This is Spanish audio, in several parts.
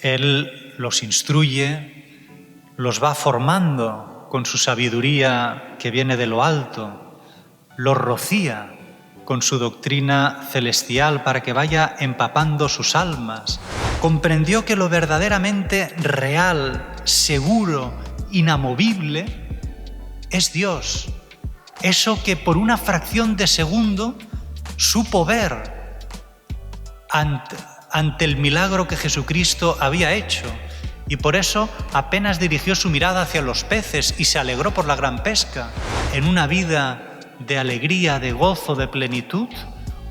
Él los instruye, los va formando con su sabiduría que viene de lo alto, los rocía con su doctrina celestial para que vaya empapando sus almas. Comprendió que lo verdaderamente real, seguro, inamovible, es Dios. Eso que por una fracción de segundo supo ver ante el milagro que Jesucristo había hecho. Y por eso apenas dirigió su mirada hacia los peces y se alegró por la gran pesca. En una vida de alegría, de gozo, de plenitud,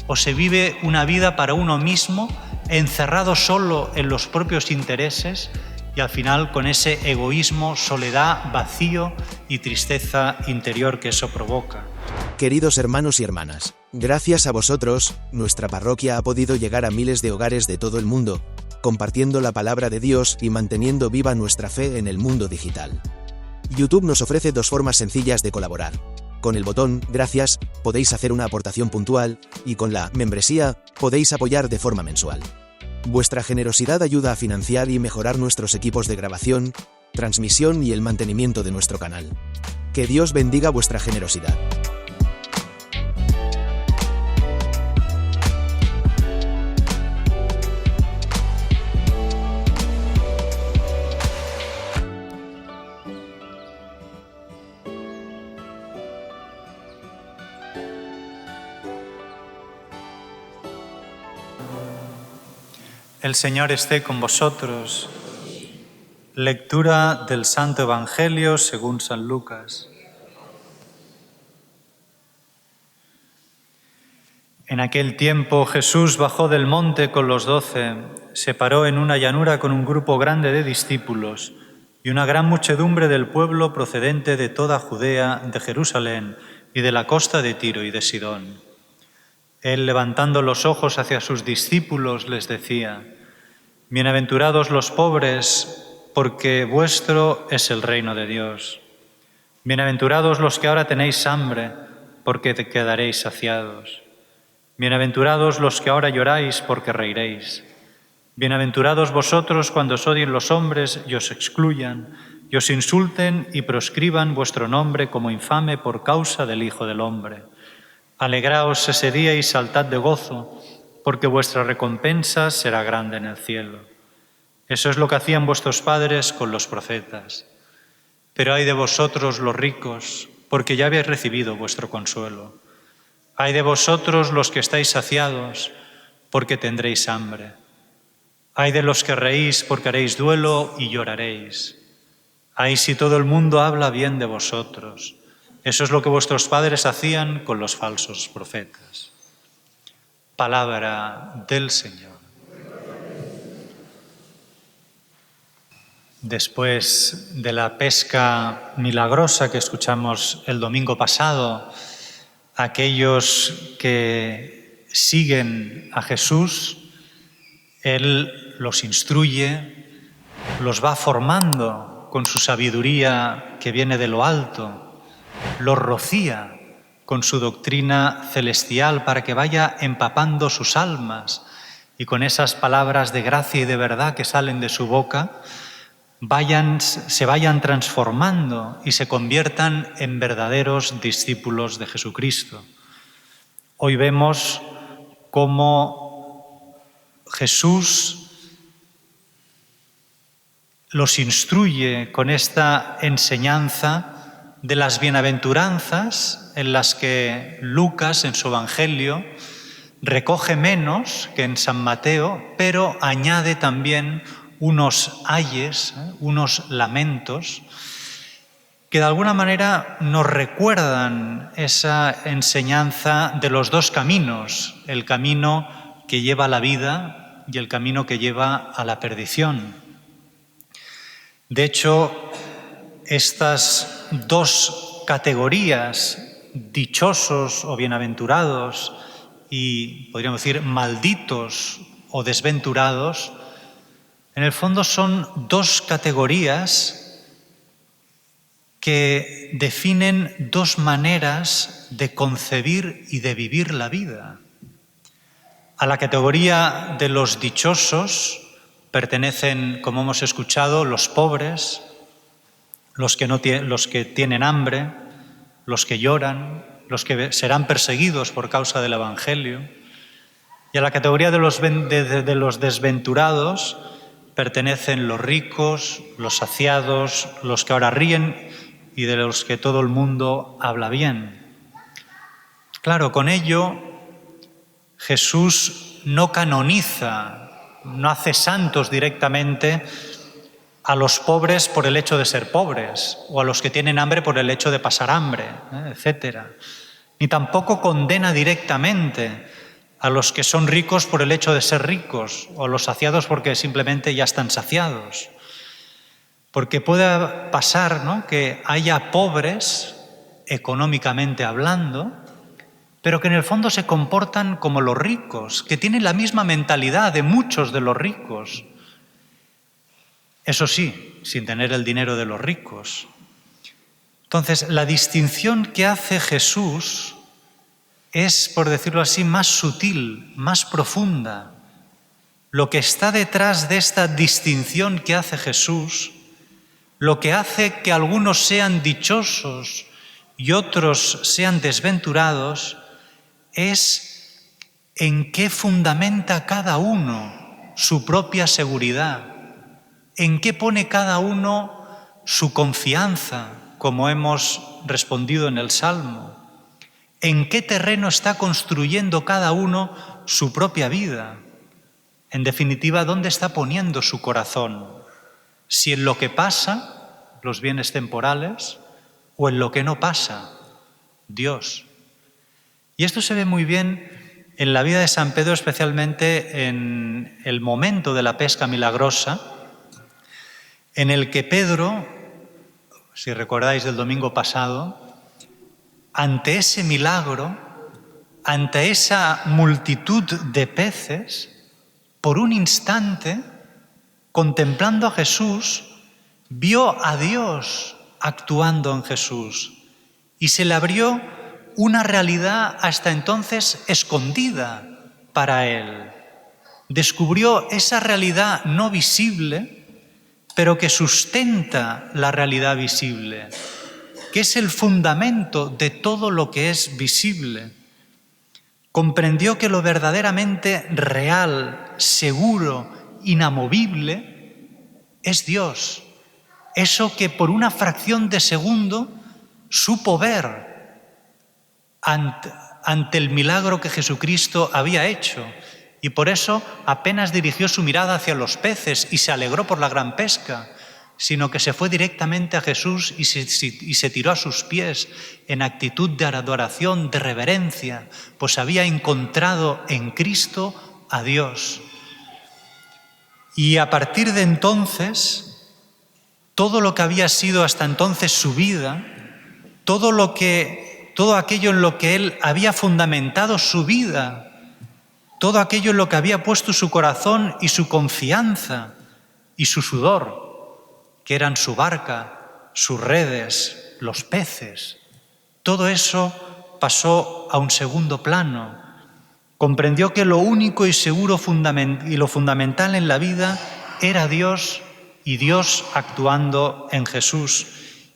o se vive una vida para uno mismo, encerrado solo en los propios intereses y al final con ese egoísmo, soledad, vacío y tristeza interior que eso provoca. Queridos hermanos y hermanas, gracias a vosotros, nuestra parroquia ha podido llegar a miles de hogares de todo el mundo, compartiendo la palabra de Dios y manteniendo viva nuestra fe en el mundo digital. YouTube nos ofrece dos formas sencillas de colaborar. Con el botón Gracias podéis hacer una aportación puntual y con la membresía podéis apoyar de forma mensual. Vuestra generosidad ayuda a financiar y mejorar nuestros equipos de grabación, transmisión y el mantenimiento de nuestro canal. Que Dios bendiga vuestra generosidad. El Señor esté con vosotros. Lectura del Santo Evangelio según San Lucas. En aquel tiempo Jesús bajó del monte con los 12, se paró en una llanura con un grupo grande de discípulos y una gran muchedumbre del pueblo procedente de toda Judea, de Jerusalén y de la costa de Tiro y de Sidón. Él, levantando los ojos hacia sus discípulos, les decía: Bienaventurados los pobres, porque vuestro es el reino de Dios. Bienaventurados los que ahora tenéis hambre, porque quedaréis saciados. Bienaventurados los que ahora lloráis, porque reiréis. Bienaventurados vosotros cuando os odien los hombres y os excluyan, y os insulten y proscriban vuestro nombre como infame por causa del Hijo del Hombre. Alegraos ese día y saltad de gozo, porque vuestra recompensa será grande en el cielo. Eso es lo que hacían vuestros padres con los profetas. Pero ay de vosotros los ricos, porque ya habéis recibido vuestro consuelo. Ay de vosotros los que estáis saciados, porque tendréis hambre. Ay de los que reís, porque haréis duelo y lloraréis. Ay si todo el mundo habla bien de vosotros. Eso es lo que vuestros padres hacían con los falsos profetas. Palabra del Señor. Después de la pesca milagrosa que escuchamos el domingo pasado, aquellos que siguen a Jesús, Él los instruye, los va formando con su sabiduría que viene de lo alto, los rocía con su doctrina celestial para que vaya empapando sus almas y con esas palabras de gracia y de verdad que salen de su boca se vayan transformando y se conviertan en verdaderos discípulos de Jesucristo. Hoy vemos cómo Jesús los instruye con esta enseñanza de las bienaventuranzas en las que Lucas en su Evangelio recoge menos que en San Mateo, pero añade también unos ayes, unos lamentos, que de alguna manera nos recuerdan esa enseñanza de los dos caminos, el camino que lleva a la vida y el camino que lleva a la perdición. De hecho, estas dos categorías, dichosos o bienaventurados y, podríamos decir, malditos o desventurados, en el fondo son dos categorías que definen dos maneras de concebir y de vivir la vida. A la categoría de los dichosos pertenecen, como hemos escuchado, los pobres, los que tienen hambre, los que lloran, los que serán perseguidos por causa del Evangelio. Y a la categoría de los desventurados pertenecen los ricos, los saciados, los que ahora ríen y de los que todo el mundo habla bien. Claro, con ello Jesús no canoniza, no hace santos directamente a los pobres por el hecho de ser pobres, o a los que tienen hambre por el hecho de pasar hambre, etc. Ni tampoco condena directamente a los que son ricos por el hecho de ser ricos, o a los saciados porque simplemente ya están saciados. Porque puede pasar, ¿no?, que haya pobres, económicamente hablando, pero que en el fondo se comportan como los ricos, que tienen la misma mentalidad de muchos de los ricos. Eso sí, sin tener el dinero de los ricos. Entonces, la distinción que hace Jesús es, por decirlo así, más sutil, más profunda. Lo que está detrás de esta distinción que hace Jesús, lo que hace que algunos sean dichosos y otros sean desventurados, es en qué fundamenta cada uno su propia seguridad, en qué pone cada uno su confianza, como hemos respondido en el Salmo, en qué terreno está construyendo cada uno su propia vida. En definitiva, ¿dónde está poniendo su corazón? Si en lo que pasa, los bienes temporales, o en lo que no pasa, Dios. Y esto se ve muy bien en la vida de San Pedro, especialmente en el momento de la pesca milagrosa, en el que Pedro, si recordáis del domingo pasado, ante ese milagro, ante esa multitud de peces, por un instante, contemplando a Jesús, vio a Dios actuando en Jesús y se le abrió una realidad hasta entonces escondida para él. Descubrió esa realidad no visible, pero que sustenta la realidad visible, que es el fundamento de todo lo que es visible. Comprendió que lo verdaderamente real, seguro, inamovible, es Dios. Eso que por una fracción de segundo supo ver ante el milagro que Jesucristo había hecho. Y por eso apenas dirigió su mirada hacia los peces y se alegró por la gran pesca, sino que se fue directamente a Jesús y se tiró a sus pies en actitud de adoración, de reverencia, pues había encontrado en Cristo a Dios. Y a partir de entonces, todo lo que había sido hasta entonces su vida, todo aquello en lo que él había fundamentado su vida, todo aquello en lo que había puesto su corazón y su confianza y su sudor, que eran su barca, sus redes, los peces, todo eso pasó a un segundo plano. Comprendió que lo único y seguro y lo fundamental en la vida era Dios y Dios actuando en Jesús.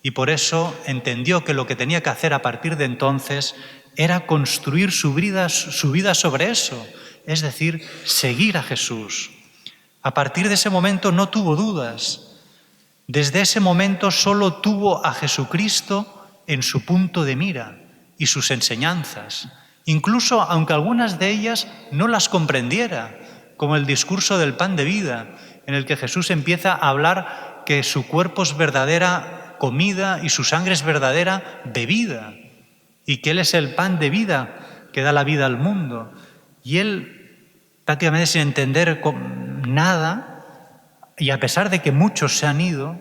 Y por eso entendió que lo que tenía que hacer a partir de entonces era construir su vida sobre eso, es decir, seguir a Jesús. A partir de ese momento no tuvo dudas. Desde ese momento solo tuvo a Jesucristo en su punto de mira y sus enseñanzas, incluso aunque algunas de ellas no las comprendiera, como el discurso del pan de vida, en el que Jesús empieza a hablar que su cuerpo es verdadera comida y su sangre es verdadera bebida, y que Él es el pan de vida que da la vida al mundo. Y él, prácticamente sin entender nada, y a pesar de que muchos se han ido,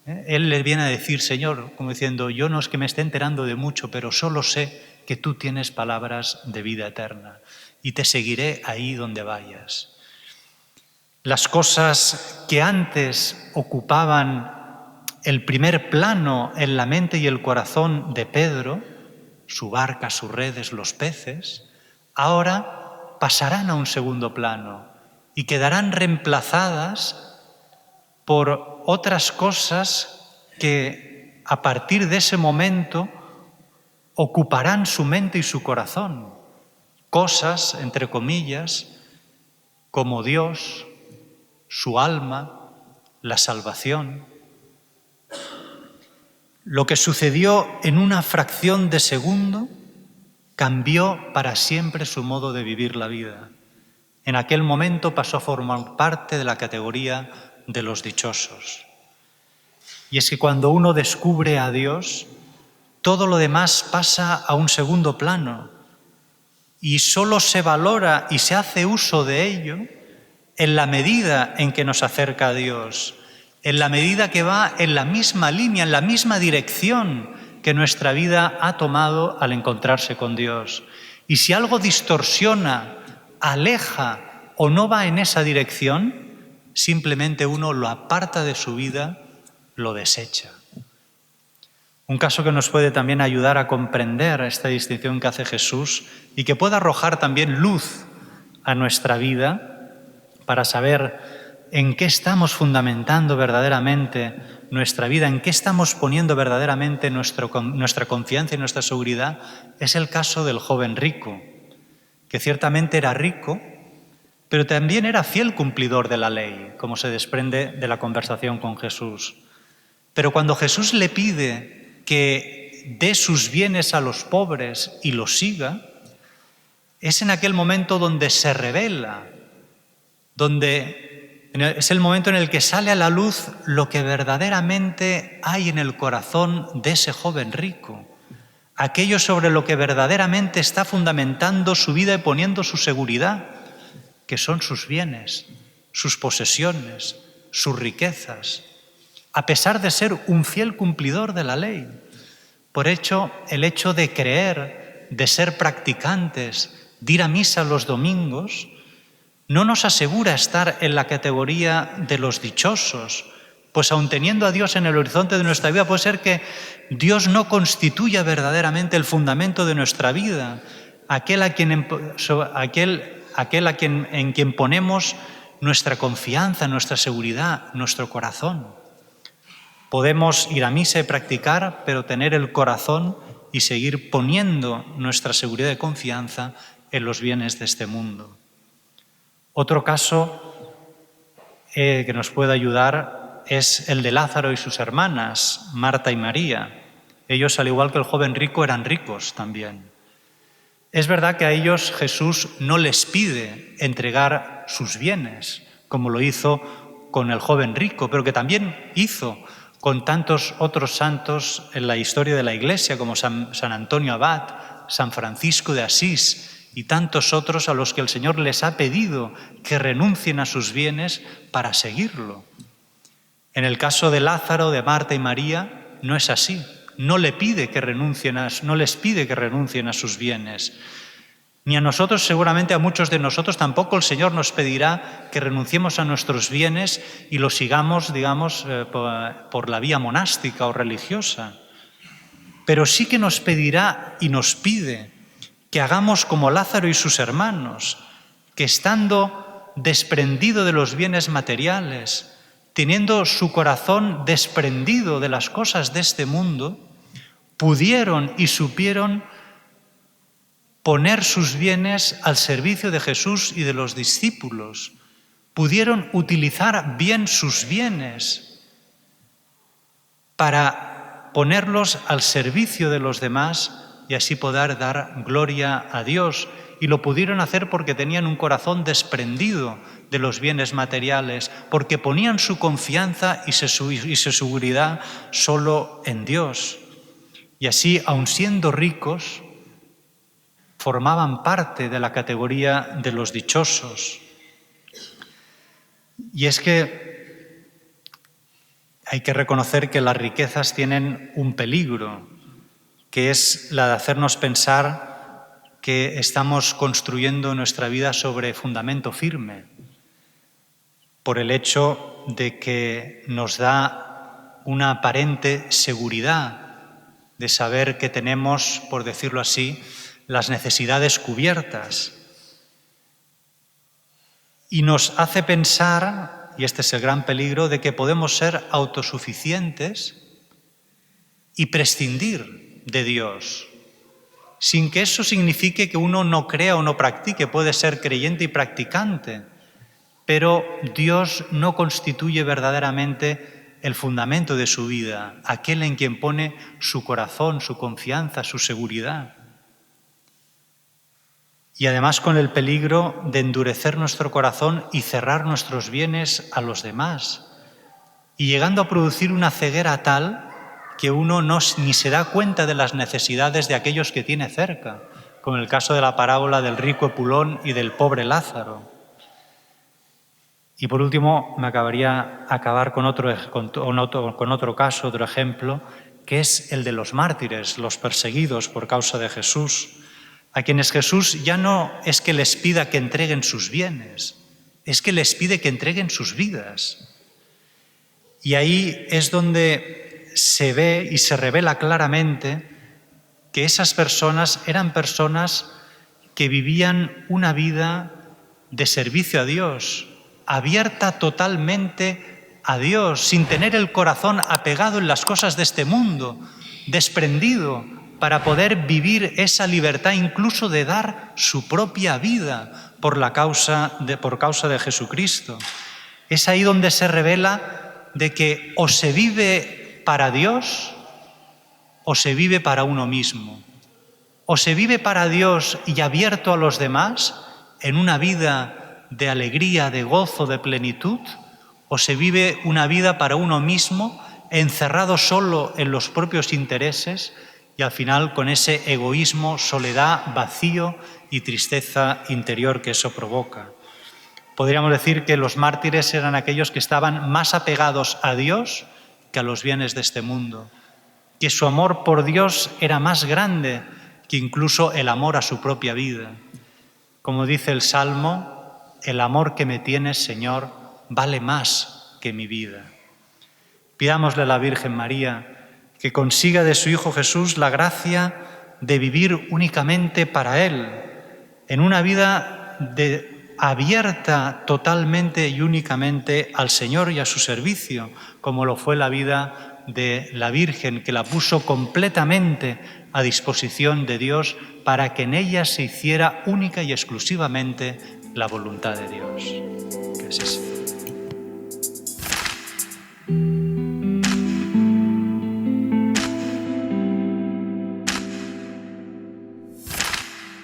él le viene a decir, Señor, como diciendo, yo no es que me esté enterando de mucho, pero solo sé que tú tienes palabras de vida eterna y te seguiré ahí donde vayas. Las cosas que antes ocupaban el primer plano en la mente y el corazón de Pedro, su barca, sus redes, los peces, ahora pasarán a un segundo plano y quedarán reemplazadas por otras cosas que a partir de ese momento ocuparán su mente y su corazón. Cosas, entre comillas, como Dios, su alma, la salvación. Lo que sucedió en una fracción de segundo cambió para siempre su modo de vivir la vida. En aquel momento pasó a formar parte de la categoría de los dichosos. Y es que cuando uno descubre a Dios, todo lo demás pasa a un segundo plano y solo se valora y se hace uso de ello en la medida en que nos acerca a Dios, en la medida que va en la misma línea, en la misma dirección que nuestra vida ha tomado al encontrarse con Dios. Y si algo distorsiona, aleja o no va en esa dirección, simplemente uno lo aparta de su vida, lo desecha. Un caso que nos puede también ayudar a comprender esta distinción que hace Jesús y que pueda arrojar también luz a nuestra vida para saber en qué estamos fundamentando verdaderamente nuestra vida, en qué estamos poniendo verdaderamente nuestra confianza y nuestra seguridad, es el caso del joven rico, que ciertamente era rico, pero también era fiel cumplidor de la ley, como se desprende de la conversación con Jesús. Pero cuando Jesús le pide que dé sus bienes a los pobres y los siga, es en aquel momento donde se revela, es el momento en el que sale a la luz lo que verdaderamente hay en el corazón de ese joven rico, aquello sobre lo que verdaderamente está fundamentando su vida y poniendo su seguridad, que son sus bienes, sus posesiones, sus riquezas, a pesar de ser un fiel cumplidor de la ley. Por hecho, el hecho de creer, de ser practicantes, de ir a misa los domingos, no nos asegura estar en la categoría de los dichosos, pues aun teniendo a Dios en el horizonte de nuestra vida, puede ser que Dios no constituya verdaderamente el fundamento de nuestra vida, en quien ponemos nuestra confianza, nuestra seguridad, nuestro corazón. Podemos ir a misa y practicar, pero tener el corazón y seguir poniendo nuestra seguridad y confianza en los bienes de este mundo. Otro caso que nos puede ayudar es el de Lázaro y sus hermanas, Marta y María. Ellos, al igual que el joven rico, eran ricos también. Es verdad que a ellos Jesús no les pide entregar sus bienes, como lo hizo con el joven rico, pero que también hizo con tantos otros santos en la historia de la Iglesia, como San Antonio Abad, San Francisco de Asís, y tantos otros a los que el Señor les ha pedido que renuncien a sus bienes para seguirlo. En el caso de Lázaro, de Marta y María, no es así. No les pide que renuncien a sus bienes. Ni a nosotros, seguramente a muchos de nosotros, tampoco el Señor nos pedirá que renunciemos a nuestros bienes y los sigamos, por la vía monástica o religiosa. Pero sí que nos pedirá y nos pide que hagamos como Lázaro y sus hermanos, que estando desprendido de los bienes materiales, teniendo su corazón desprendido de las cosas de este mundo, pudieron y supieron poner sus bienes al servicio de Jesús y de los discípulos. Pudieron utilizar bien sus bienes para ponerlos al servicio de los demás y así poder dar gloria a Dios. Y lo pudieron hacer porque tenían un corazón desprendido de los bienes materiales, porque ponían su confianza y su seguridad solo en Dios. Y así, aun siendo ricos, formaban parte de la categoría de los dichosos. Y es que hay que reconocer que las riquezas tienen un peligro, que es la de hacernos pensar que estamos construyendo nuestra vida sobre fundamento firme, por el hecho de que nos da una aparente seguridad de saber que tenemos, por decirlo así, las necesidades cubiertas. y nos hace pensar, y este es el gran peligro, de que podemos ser autosuficientes y prescindir de Dios, sin que eso signifique que uno no crea o no practique. Puede ser creyente y practicante, pero Dios no constituye verdaderamente el fundamento de su vida, aquel en quien pone su corazón, su confianza, su seguridad. Y además con el peligro de endurecer nuestro corazón y cerrar nuestros bienes a los demás, y llegando a producir una ceguera tal que uno ni se da cuenta de las necesidades de aquellos que tiene cerca, como el caso de la parábola del rico Epulón y del pobre Lázaro. Y por último, me acabar con otro caso, otro ejemplo, que es el de los mártires, los perseguidos por causa de Jesús, a quienes Jesús ya no es que les pida que entreguen sus bienes, es que les pide que entreguen sus vidas. Y ahí es donde se ve y se revela claramente que esas personas eran personas que vivían una vida de servicio a Dios, abierta totalmente a Dios, sin tener el corazón apegado en las cosas de este mundo, desprendido para poder vivir esa libertad, incluso de dar su propia vida por causa de Jesucristo. Es ahí donde se revela de que o se vive para Dios o se vive para uno mismo. O se vive para Dios y abierto a los demás en una vida de alegría, de gozo, de plenitud, o se vive una vida para uno mismo, encerrado solo en los propios intereses y al final con ese egoísmo, soledad, vacío y tristeza interior que eso provoca. Podríamos decir que los mártires eran aquellos que estaban más apegados a Dios que a los bienes de este mundo, que su amor por Dios era más grande que incluso el amor a su propia vida. Como dice el Salmo, el amor que me tienes, Señor, vale más que mi vida. Pidámosle a la Virgen María que consiga de su Hijo Jesús la gracia de vivir únicamente para Él, en una vida abierta totalmente y únicamente al Señor y a su servicio, como lo fue la vida de la Virgen, que la puso completamente a disposición de Dios para que en ella se hiciera única y exclusivamente la voluntad de Dios. Que así sea.